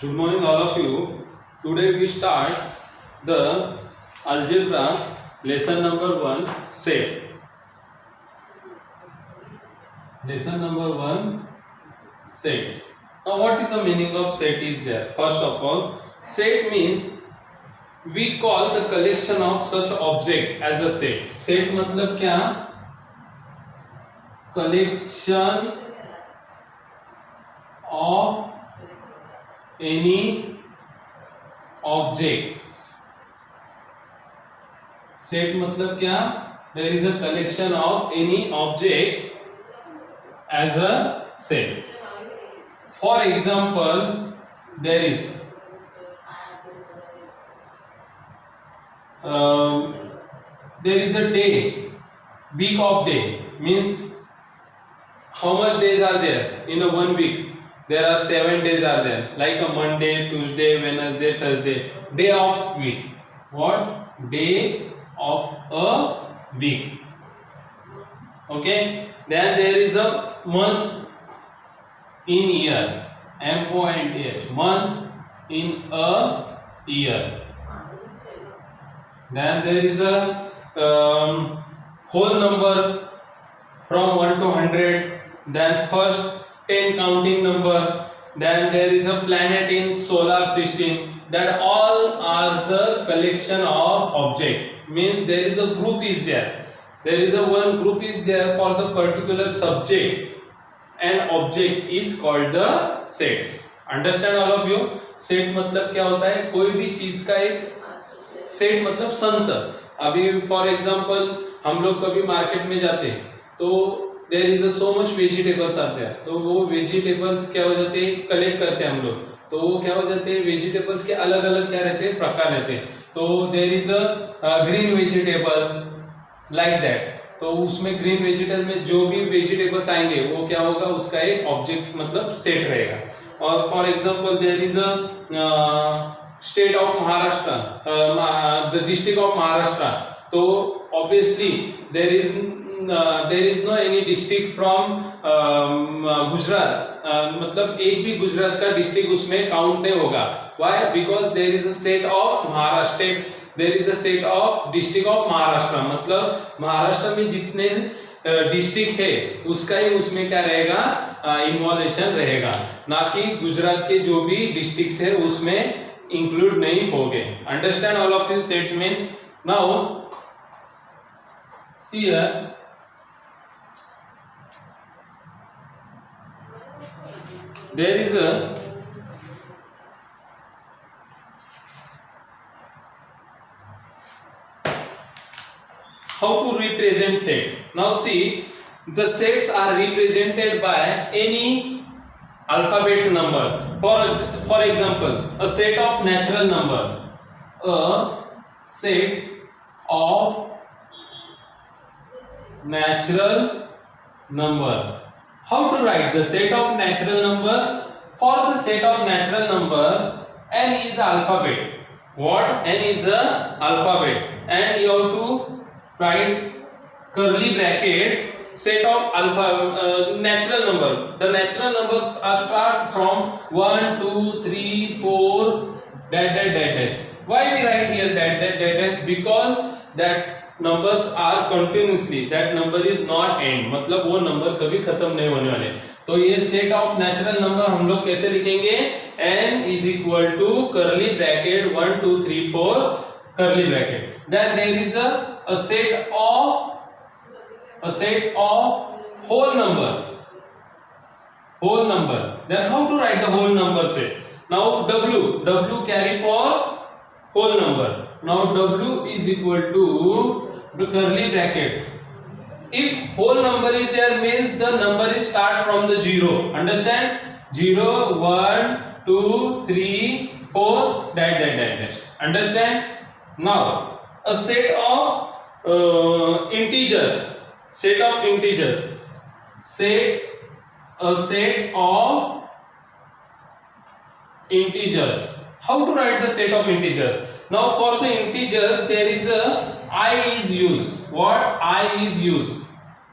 Good morning, all of you. Today we start the algebra lesson number 1 set. Lesson number 1 sets. Now, what is the meaning of set is there? First of all, set means we call the collection of such object as a set. Set मतलब क्या? Collection of any objects. Set मतलब क्या? There is a collection of any object as a set. For example, there is a day, week of day means how much days are there in a 1 week? There are 7 days are there, like a Monday, Tuesday, Wednesday, Thursday. Day of week. What? Day of a week. Okay. Then there is a month in year. MONTH. Month in a year. Then there is a whole number from 1 to 100. Then first 10 counting number. Then there is a planet in solar system. That all are the collection of object. Means there is a group is there. There is a one group is there for the particular subject, and object is called the sets. Understand all of you? Set मतलब क्या होता है? कोई भी चीज का एक set मतलब संच. अभी फॉर एग्जांपल हम लोग कभी मार्केट में जाते हैं तो there is so much vegetables आते हैं, तो वो वेजिटेबल्स क्या हो जाते हैं, कलेक्ट करते हैं हम लोग. तो वो क्या हो जाते हैं, वेजिटेबल्स के अलग अलग क्या रहते हैं, प्रकार रहते हैं. तो there is a green vegetable like that. तो उसमें ग्रीन वेजिटेबल में जो भी वेजिटेबल्स आएंगे वो क्या होगा, उसका एक ऑब्जेक्ट मतलब सेट रहेगा. और for example there is a state of Maharashtra, the district of Maharashtra. तो obviously there is no any district from Gujarat. मतलब एक भी गुजरात का डिस्ट्रिक्ट उसमें काउंट नहीं होगा. Why? Because there is a set of Maharashtra. There is a set of district of Maharashtra. मतलब महाराष्ट्र में जितने डिस्ट्रिक्ट है उसका ही उसमें क्या रहेगा, इन्वॉल्यूशन रहेगा, ना कि गुजरात के जो भी डिस्ट्रिक्ट्स है उसमें इंक्लूड नहीं होंगे. Understand all of you? Set means now see here. There is a how to represent set. Now see, the sets are represented by any alphabet number. For example, a set of natural number. A set of natural number. How to write the set of natural number? For the set of natural number, n is alphabet. What? N is a alphabet, and you have to write curly bracket. Set of natural number. The natural numbers are start from 1, 2, 3, 4 dash. Why we write here dash? Because that numbers are continuously. That number is not end. मतलब वो number कभी खत्म नहीं होने वाले. तो ये set of natural number हम लोग कैसे लिखेंगे? n is equal to curly bracket 1, 2, 3, 4 curly bracket. Then there is a set of whole number. Then how to write the whole number set? Now w carry for whole number. Now w is equal to the curly bracket. If whole number is there means the number is start from the 0. Understand? 0, 1, 2, 3, 4 dash. Understand? Now a set of integers. A set of integers. How to write the set of integers? Now for the integers there is a I is used. What? I is used.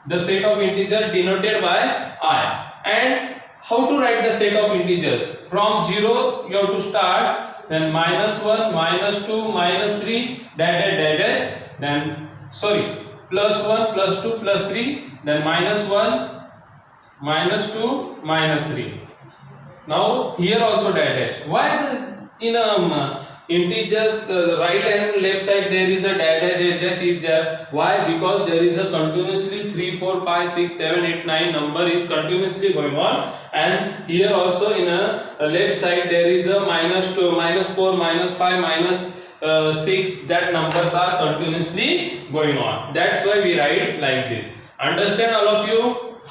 The set of integers denoted by I. And how to write the set of integers? From 0 you have to start, then -1, -2, -3, dash, then +1, +2, +3, then -1, -2, -3. Now here also dash. Why in integers right and left side there is a dash is there? Why? Because there is a continuously 3 4 5 6 7 8 9 number is continuously going on, and here also in a left side there is a -2 -4 -5 -6, that numbers are continuously going on. That's why we write like this. Understand all of you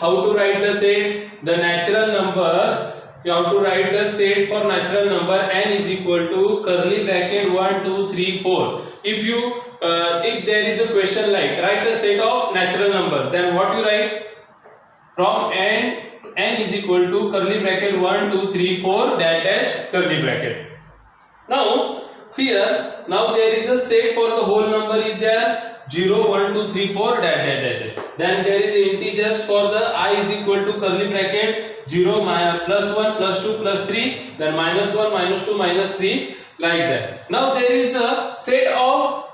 how to write the set? The natural numbers, you have to write the set for natural number. N is equal to curly bracket 1 2 3 4. If there is a question like write the set of natural number, then what you write? From n is equal to curly bracket 1 2 3 4 dash curly bracket. Now see here, now there is a set for the whole number is there, 0 1 2 3 4 dash. Then there is integers for the I is equal to curly bracket 0 +1 +2 +3, then -1 -2 -3, like that. Now there is a set of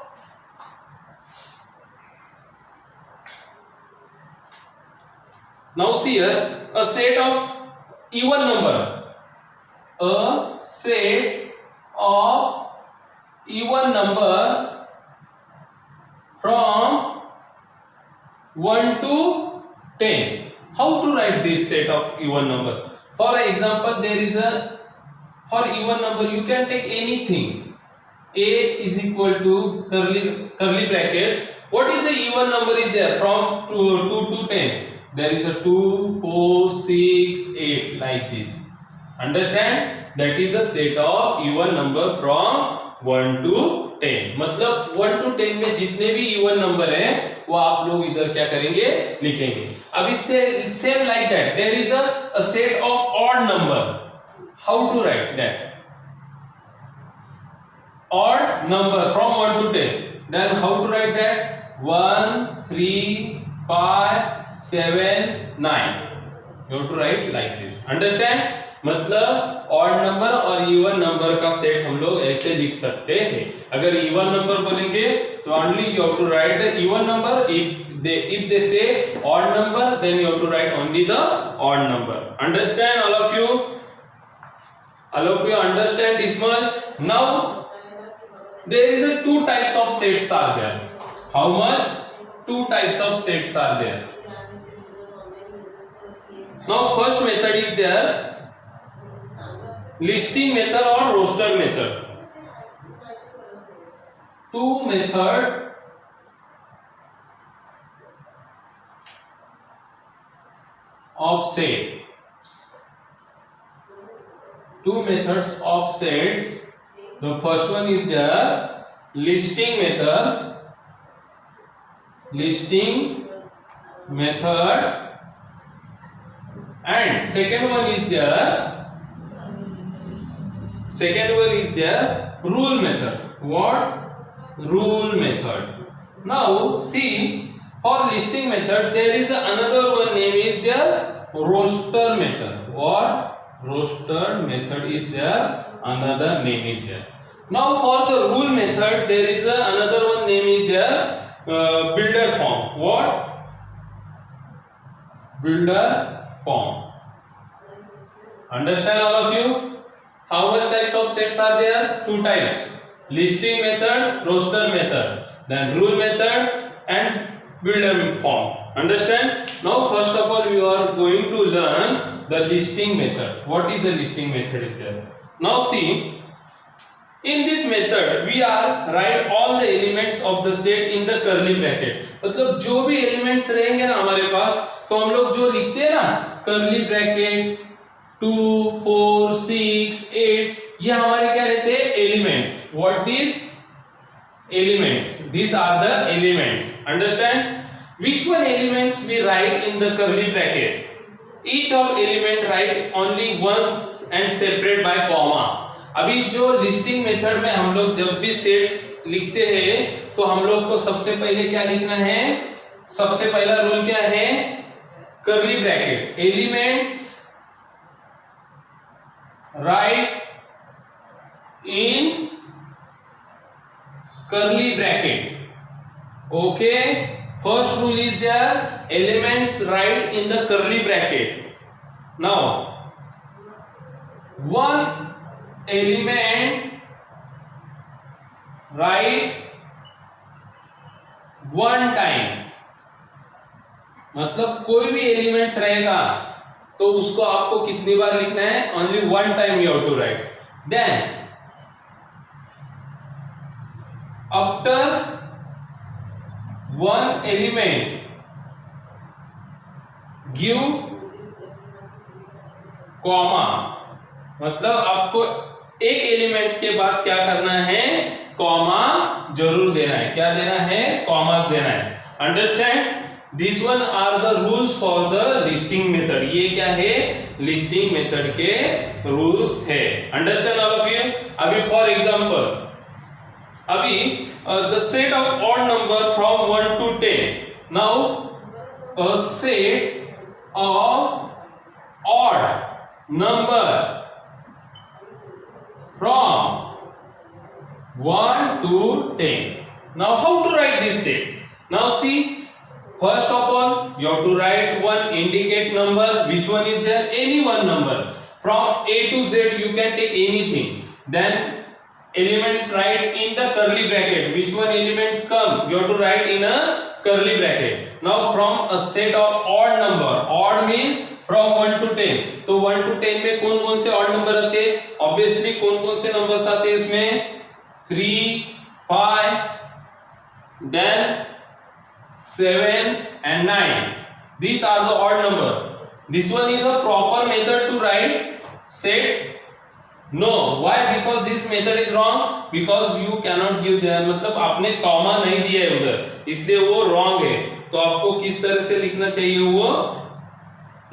now see here, a set of even number, a set of even number from 1 to 10. How to write this set of even number? For example, there is a, for even number you can take anything. A is equal to curly bracket. What is the even number is there from 2 to 10? There is a 2 4 6 8, like this. Understand? That is a set of even number from 1 to 10. मतलब 1 to 10 में जितने भी even number हैं वो आप लोग इधर क्या करेंगे, लिखेंगे. अब इससे same like that there is a set of odd number. How to write that? Odd number from 1 to 10. Then how to write that? 1 3 5 7 9. You have to write like this. Understand? मतलब ऑड नंबर और even number का set हम लोग ऐसे लिख सकते हैं. अगर इवन नंबर बोलेंगे तो only you have to write the even number. if they say odd number, then you have to write only the odd number. Understand all of you? All of you understand this much? Now there is a 2 types of sets are there. How much? 2 types of sets are there. Now first method is there, listing method or roster method. 2 method of sets. 2 methods of sets. The first one is the listing method. And second one is the rule method. What? Rule method. Now see, for listing method there is another one name is the roster method. What? Roster method is there, another name is there. Now for the rule method there is another one name is there, builder form. What? Builder form. Understand all of you? How much types of sets are there? 2 types. Listing method, roster method, then rule method and builder form. Understand? Now first of all we are going to learn the listing method. What is a listing method is there? Now see, in this method we are write all the elements of the set in the curly bracket. मतलब जो भी elements रहेंगे ना हमारे पास, तो हम लोग जो लिखते हैं ना curly bracket 2 4 6 8, ये हमारे क्या रहते हैं? Elements. What this? Elements. These are the elements. Understand? Which one elements we write in the curly bracket? Each of element write only once and separate by comma. अभी जो लिस्टिंग मेथड में हम लोग जब भी सेट्स लिखते हैं तो हम लोग को सबसे पहले क्या लिखना है? सबसे पहला रूल क्या है? Curly bracket. Elements write in curly bracket. Okay, first rule is there, elements write in the curly bracket. Now one element write one time, मतलब कोई भी एलिमेंट्स रहेगा तो उसको आपको कितनी बार लिखना है, only one time you have to write. Then after one element give comma, मतलब आपको एक एलिमेंट्स के बाद क्या करना है, कॉमा जरूर देना है. क्या देना है, कॉमास देना है. Understand? This one are the rules for the listing method. ये क्या है, लिस्टिंग मेथड के रूल्स है. Understand all of you? अभी फॉर एग्जांपल, अभी the set of odd number from 1 to 10. Now a set of odd number from 1 to 10. Now how to write this set? Now see, first of all you have to write one indicate number. Which one is there? Any one number from A to Z, you can take anything. Then elements write in the curly bracket. Which one elements come, you have to write in a curly bracket. Now from a set of odd number, odd means from 1 to 10. तो 1 to 10 में कौन कौन से odd number आते हैं, obviously कौन कौन से नंबर्स आते हैं इसमें, 3, 5, then 7 and 9. These are the odd number. This one is a proper method to write set. No, why? Because this method is wrong. Because you cannot give there, मतलब आपने कॉमा नहीं दिया है उधर, इसलिए वो रॉन्ग है. तो आपको किस तरह से लिखना चाहिए, वो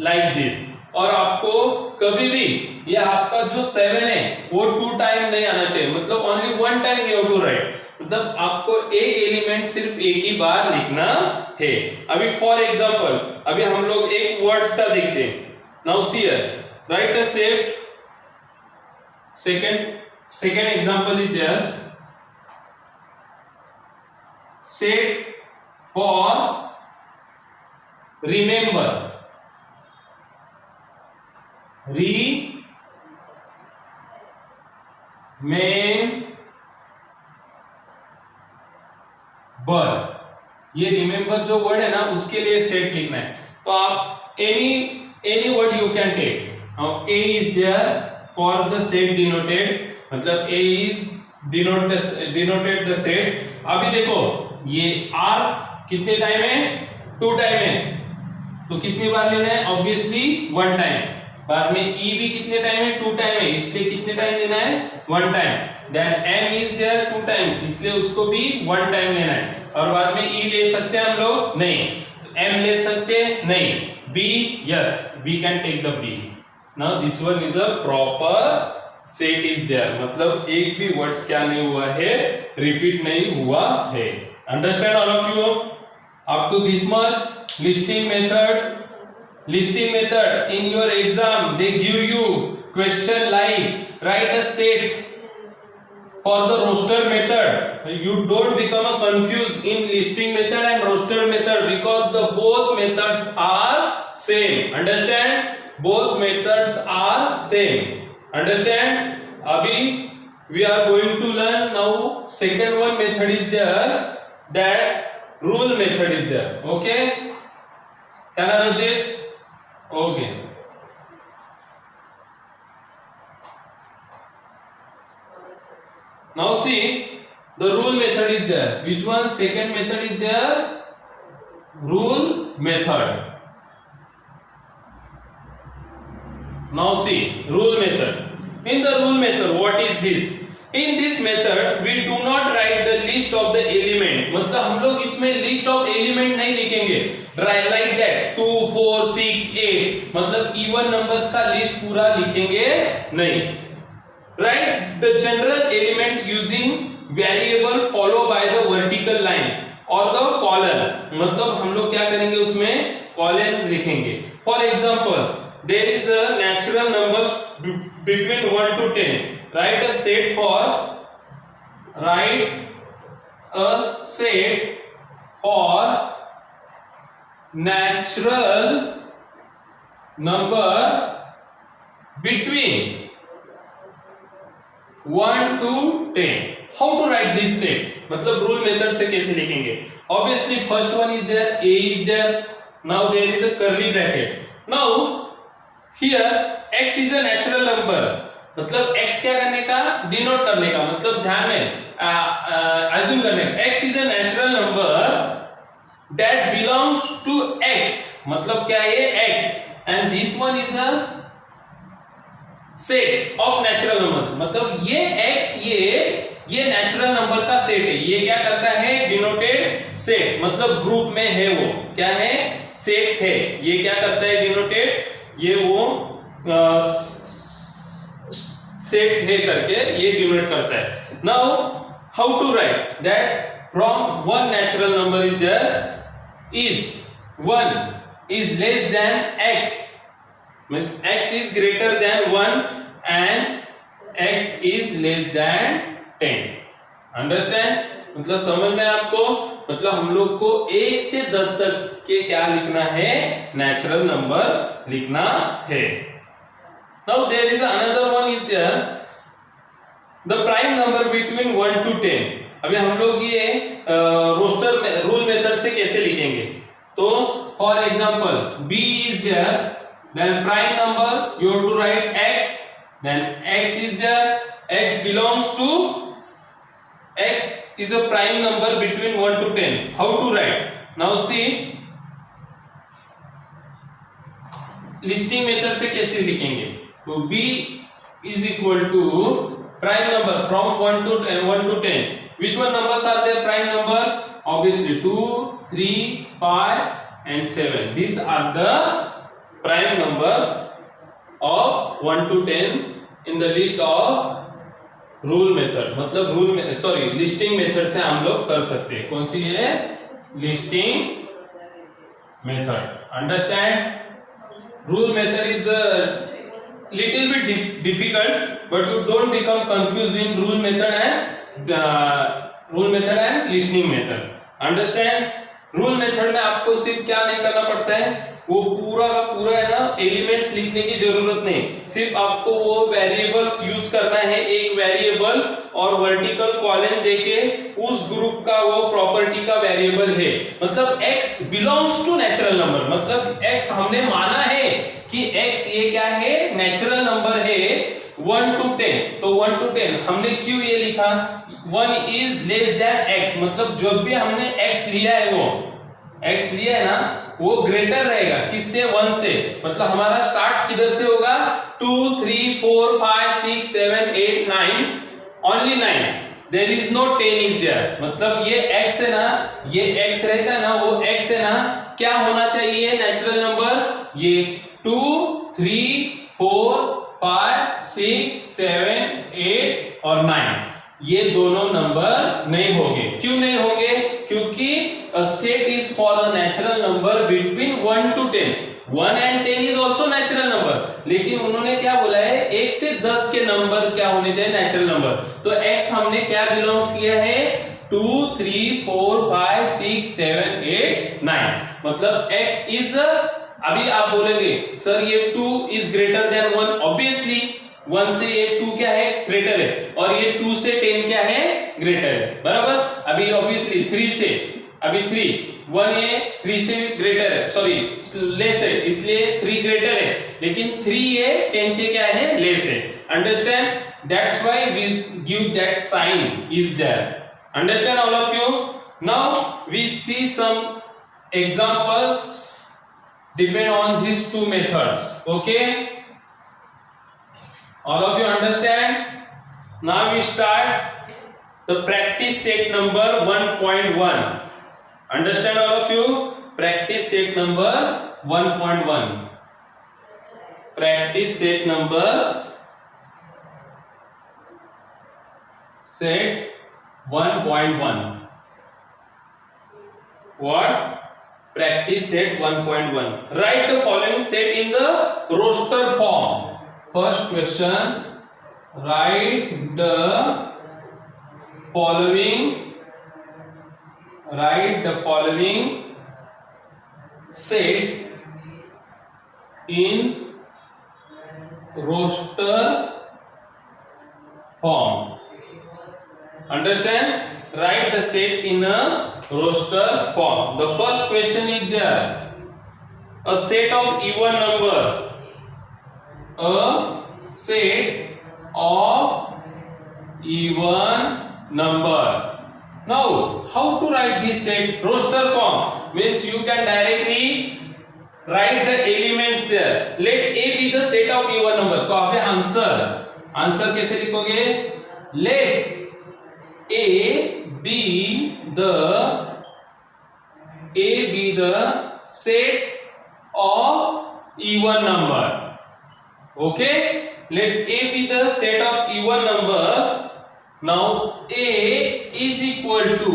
लाइक दिस. और आपको कभी भी ये आपका जो 7 है वो 2 टाइम नहीं आना चाहिए, मतलब only 1 time you have to write. मतलब आपको एक एलिमेंट सिर्फ एक ही बार लिखना है. अभी फॉर एग्जांपल, अभी हम लोग एक वर्ड्स का देखते हैं. Now see here, write the set. second example is there, set for remember. ये रिमेंबर जो वर्ड है ना, उसके लिए सेट लिखना है. तो आप any word you can take. Now A is there for the set denoted, मतलब A is denoted the set. अभी देखो ये आर कितने टाइम है, 2 टाइम है, तो कितनी बार लेना है, ऑब्वियसली 1 टाइम. बाद में ई भी कितने टाइम है, 2 टाइम है, इसलिए कितने टाइम लेना है, 1 time. Then M is there 2 time, इसलिए उसको भी 1 टाइम लेना है. और बाद में ई ले सकते हैं हम लोग, नहीं. एम ले सकते, नहीं. B, yes, we can take the B. Now this one is a proper set is there, मतलब एक भी वर्ड्स क्या नहीं हुआ है, रिपीट नहीं हुआ है. Understand all of you? Up to this much. Listing method in your exam they give you question like write a set for the roster method. You don't become a confused in listing method and roster method because the both methods are same. Understand? Both methods are same. Understand? Abhi we are going to learn now second one method is there, that rule method is there. Okay, can I read this? Okay. Now see, the rule method is there. Which one? Second method is there, rule method. Now see, rule method. In the rule method, what is this? In this method, we do not write the list of the element. मतलब हम लोग इसमें list of element नहीं लिखेंगे. Like that 2, 4, 6, 8. मतलब even numbers का list पूरा लिखेंगे नहीं. Write the general element using variable followed by the vertical line or the column. मतलब हम लोग क्या करेंगे, उसमें column लिखेंगे. For example, there is a natural numbers between 1 to 10. Write a set for natural number between 1 to 10. How to write this set? मतलब rule method से कैसे लिखेंगे? Obviously first one is there, a is there. Now there is a curly bracket. Now here x is a natural number. मतलब x क्या करने का? Denote करने का, मतलब ध्यान में अज्यूम करने का. x is a natural number that belongs to x. मतलब क्या है ये x, and this one is a set of natural number. मतलब ये x ये नेचुरल नंबर का सेट है. ये क्या करता है? डिनोटेड सेट, मतलब ग्रुप में है, वो क्या है? सेट है. ये क्या करता है? डिनोटेड, ये वो सेट है करके ये डिनोट करता है. Now how to write that? From one natural number is there, is 1 is less than x, means x is greater than 1 and x is less than 10. Understand? मतलब समझ में आपको? मतलब हम लोग को 1 से 10 तक के क्या लिखना है? नेचुरल नंबर लिखना है. Now there is another one is there, the prime number between 1 to 10. अभी हम लोग ये रोस्टर में रूल मेथड से कैसे लिखेंगे? तो for example b is there, then prime number you have to write x, then x is there, x belongs to x is a prime number between 1 to 10. How to write? Now see, listing method से कैसे लिखेंगे? तो b is equal to prime number from 1 to 10. Which one numbers are there prime number? Obviously 2, 3, 5 and 7. These are the prime number of 1 to 10 in the list of rule method. मतलब rule में sorry listing method से हम लोग कर सकते हैं. कौन सी है? Listing method. Understand? Rule method is little bit difficult, but you don't become confused in rule method and listening method. Understand? Rule method में आपको सिर्फ क्या नहीं करना पड़ता है? वो पूरा का पूरा है ना एलिमेंट्स लिखने की जरूरत नहीं. सिर्फ आपको वो वेरिएबल्स यूज करना है. एक वेरिएबल और वर्टिकल कॉलन देके उस ग्रुप का वो प्रॉपर्टी का वेरिएबल है. मतलब x belongs to natural number. मतलब x हमने माना है कि x ये क्या है? नेचुरल नंबर है 1 to 10. तो 1 to 10 हमने क्यों ये लिखा? 1 is less than x. मतलब जब भी हमने x लिया है, वो x लिया है ना, वो ग्रेटर रहेगा किससे? 1 से. मतलब हमारा स्टार्ट किधर से होगा? 2, 3, 4, 5, 6, 7, 8, 9. Only 9. There is no 10 is there. मतलब ये x है ना, ये x रहता है ना, वो x है ना, क्या होना चाहिए नेचुरल नंबर? ये 2, 3, 4, 5, 6, 7, 8 और 9. ये दोनों नंबर नहीं होंगे. क्यों नहीं होंगे? क्योंकि a set is for a natural number between 1 to 10. 1 and 10 is also natural number. लेकिन उन्होंने क्या बोला है? 1 से 10 के नंबर क्या होने चाहिए? Natural number. तो x हमने क्या बिलोंग्स किया है? 2, 3, 4, 5, 6, 7, 8, 9. मतलब x is अभी आप बोलेंगे सर ये 2 is greater than 1. ऑब्वियसली 1 से ये 2 क्या है? ग्रेटर है. और ये 2 से 10 क्या है? ग्रेटर है. बराबर. अभी ऑब्वियसली 3 से, अभी 3 1 ये 3 से ग्रेटर है, सॉरी लेस है, इसलिए 3 ग्रेटर है. लेकिन 3 ये 10 से क्या है? लेस है. Understand? That's why we give that sign is there. Understand all of you? Now we see some examples depend on these two methods. Okay, all of you understand? Now we start the practice set number 1.1. Understand all of you? Practice set number 1.1. Practice set number set 1.1. What? Practice set 1.1. Write the following set in the roster form. First question. Write the following set in roster form. Understand? Write the set in a roster form. The first question is there. A set of even number. A set of even number. Now, how to write this set? Roster form means you can directly write the elements there. Let A be the set of even number. तो आप answer कैसे लिखोगे? Let A be the set of even number. Okay? Let A be the set of even number. Now A is equal to,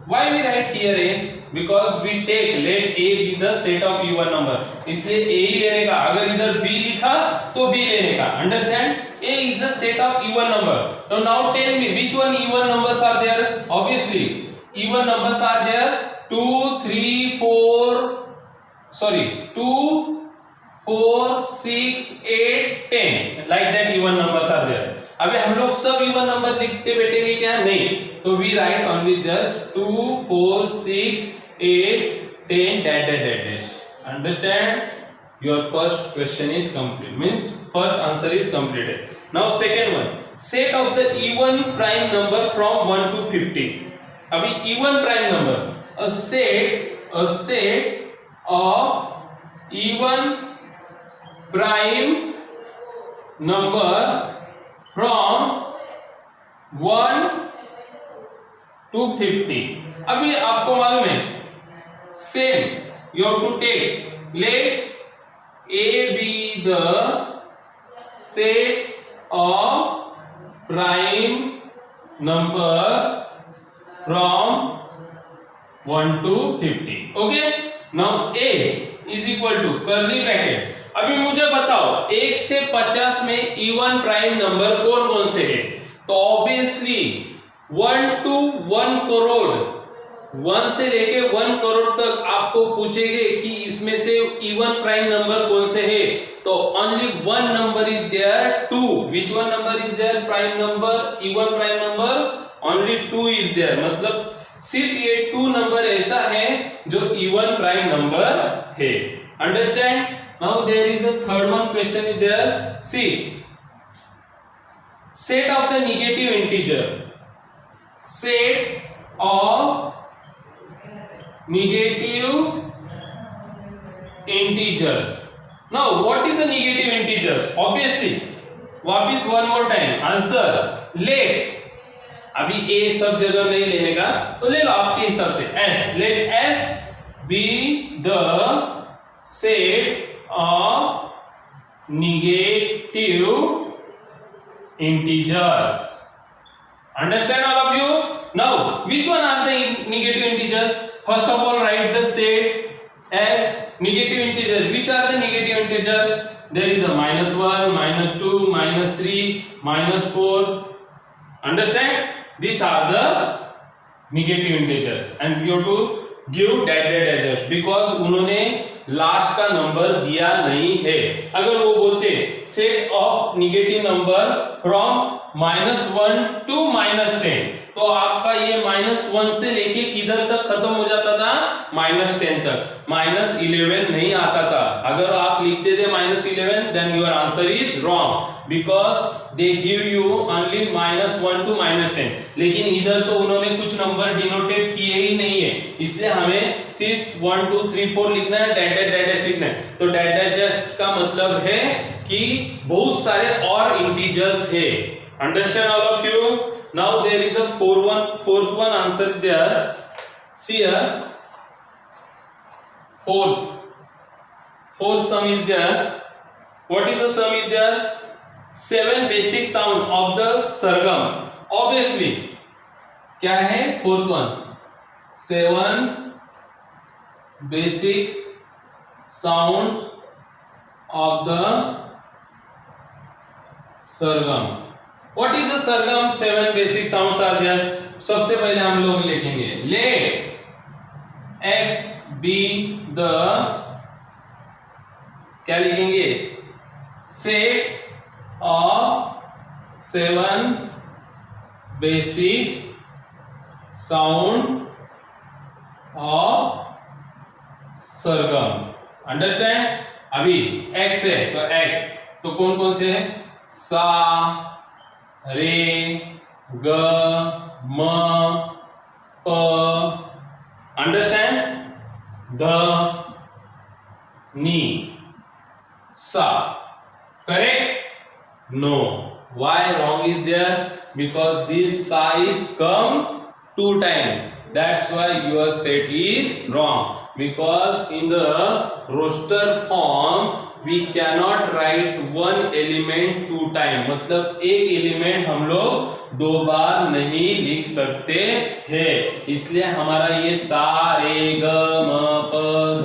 why we write here A? Because we take let A be the set of even number. इसलिए A ही लेने का. अगर इधर B लिखा तो B लेने का. Understand? A is a set of even number. Now tell me which one even numbers are there? Obviously, even numbers are there 2, 3, 4. Sorry, 2, 4, 6, 8, 10. Like that even numbers are there. अबे हम लोग सब even number लिखते बैठेंगे क्या? नहीं. तो we write only just 2, 4, 6, 8, 10 dash. Understand? Your first question is complete. Means first answer is completed. Now second one. Set of the even prime number from 1 to 50. अभी even prime number. A set of even prime number from 1 to 50. अभी आपको मालूम है same you have to take let A be the set of prime number from 1 to 50. Okay? Now A is equal to curly bracket. अभी मुझे बताओ 1 से 50 में even prime number कौन कौन से है? तो ऑब्वियसली 1 to 1 करोड़, 1 से लेके 1 करोड़ तक आपको पूछेंगे कि इसमें से इवन प्राइम नंबर कौन से है. तो only one number is there 2. Which one number is there? Prime number, even prime number only 2 is there. मतलब सिर्फ ये 2 नंबर ऐसा है जो इवन प्राइम नंबर है. Understand? Now there is a third one question is there. See, set of the negative integer. Set of negative integers. Now what is the negative integers? Obviously, वापिस one more time answer. Let, अभी A सब जगह नहीं लेने का तो ले लो आपके हिसाब से S. Let S be the set of negative integers. Understand all of you? Now which one are the negative integers? First of all write the set as negative integers. Which are the negative integers? There is a -1, -2, -3, -4. Understand? These are the negative integers and you have to give dash because उन्होंने last का number दिया नहीं है. अगर वो बोलते set of negative number from -1 to -10 तो आपका ये -1 से लेके किधर तक खत्म हो जाता था? -10 तक. -11 नहीं आता था. अगर आप लिखते थे -11 then your answer is wrong because they give you only -1 to -10. लेकिन इधर तो उन्होंने कुछ नंबर डिनोटेट किए ही नहीं है, इसलिए हमें सिर्फ 1 2 3 4 लिखना है, डैश लिखना है. तो डैश का मतलब है कि बहुत सारे और इंटीजर्स है. Understand all of you? Now there is a fourth one answer there. See here, fourth sum is there. What is the sum is there? 7 basic sound of the sargam. Obviously क्या है? fourth one 7 basic sound of the Sargam. What is the Sargam? 7 basic sounds are there. सबसे पहले हम लोग लिखेंगे let x be the, क्या लिखेंगे, set of 7 basic sound of Sargam. Understand. अभी x है तो x तो कौन कौन से है? सा, रे, ग, म, प. अंडरस्टैंड. ध, नी, सा. Correct? No. Why wrong is there? Because this sa is come 2 times. That's why your set is wrong. Because in the roster form we cannot write one element 2 times. मतलब एक एलिमेंट हम लोग 2 बार नहीं लिख सकते हैं. इसलिए हमारा ये सा, रे, ग, म, प,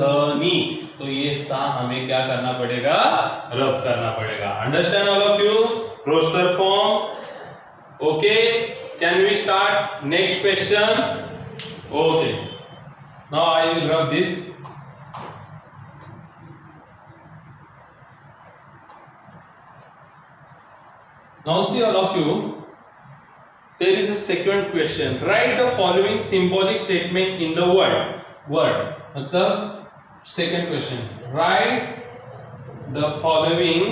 ध, नी, तो ये सा हमें क्या करना पड़ेगा? रब करना पड़ेगा. Understand all of you? Roster form. Okay, can we start next question? Okay, now I will rub this. Now see all of you, there is a second question. Write the following symbolic statement in the word. मतलब second question. Write the following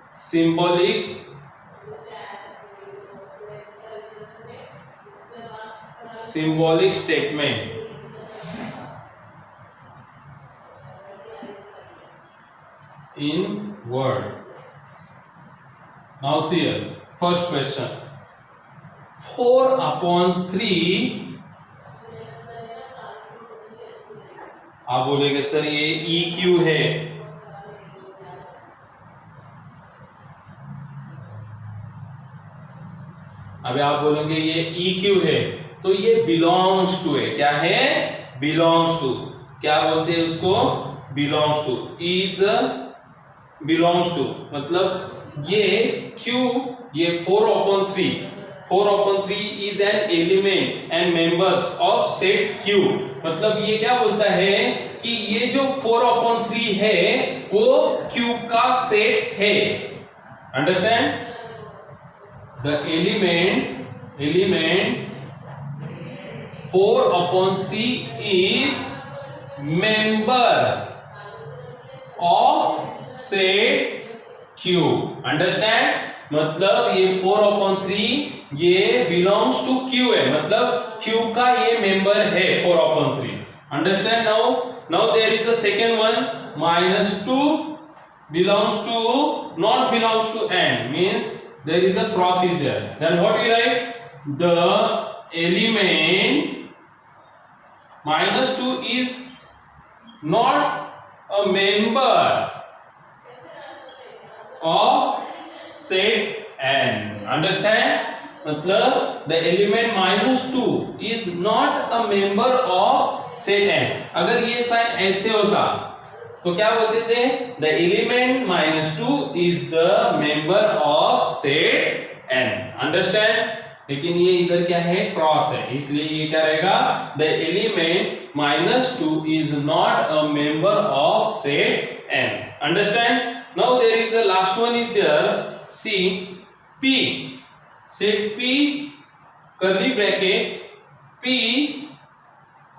symbolic statement in word. Now see here, first question. 4/3. आप बोलेंगे sir ये EQ है. अभी आप बोलेंगे ये EQ है, तो ये belongs to है. क्या है? belongs to. क्या बोलते हैं उसको? belongs to. is belongs to मतलब ये Q, ये 4/3. 4/3 is an element and members of set Q. मतलब ये क्या बोलता है कि ये जो 4/3 है वो Q का सेट है. Understand? The element 4/3 is member of set Q. Understand? मतलब ये 4/3 ये belongs to Q है, मतलब Q का ये मेंबर है 4/3. Understand? now there is a second one. -2 belongs to, not belongs to n, means there is a cross is there. Then what we write? The element -2 is not a member of set n. Understand? मतलब the element -2 is not a member of set n. अगर ये sign ऐसे होता तो क्या बोलते थे? The element -2 is the member of set n. Understand? लेकिन ये इधर क्या है? क्रॉस है, इसलिए ये क्या रहेगा? The element -2 is not a member of set n. Understand? Now there is a last one is there. See P. Set P curly bracket P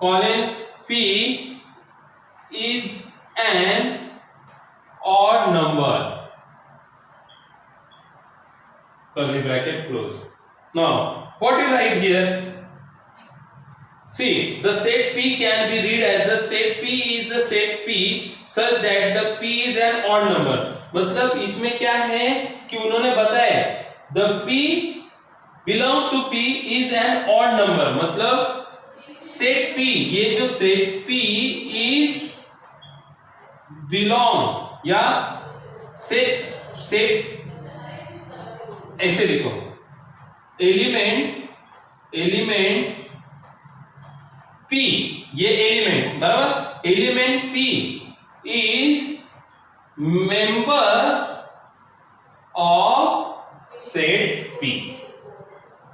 colon P is an odd number. Curly bracket close. Now what you write here? See, the set P can be read as the set P is the set P such that the P is an odd number. मतलब इसमें क्या है कि उन्होंने बताया the P belongs to P is an odd number. मतलब set P, ये जो set P is belong या set ऐसे लिखो, एलिमेंट एलिमेंट P, ये एलिमेंट बराबर, element P is member of set P,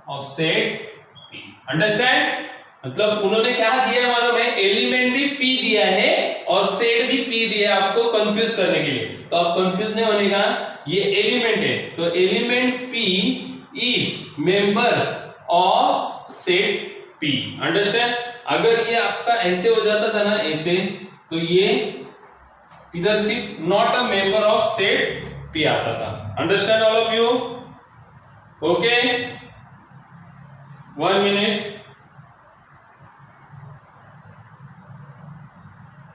of set P, understand. मतलब उन्होंने क्या दिया है मालूम है, एलिमेंट भी P दिया है और सेट भी P दिया है आपको कंफ्यूज करने के लिए। तो आप कंफ्यूज नहीं होने का, ये एलिमेंट है तो element P is member of set P, understand. अगर ये आपका ऐसे हो जाता था ना, ऐसे, तो ये इधर सिर्फ not a member of set P आता था, understand all of you, okay. 1 minute।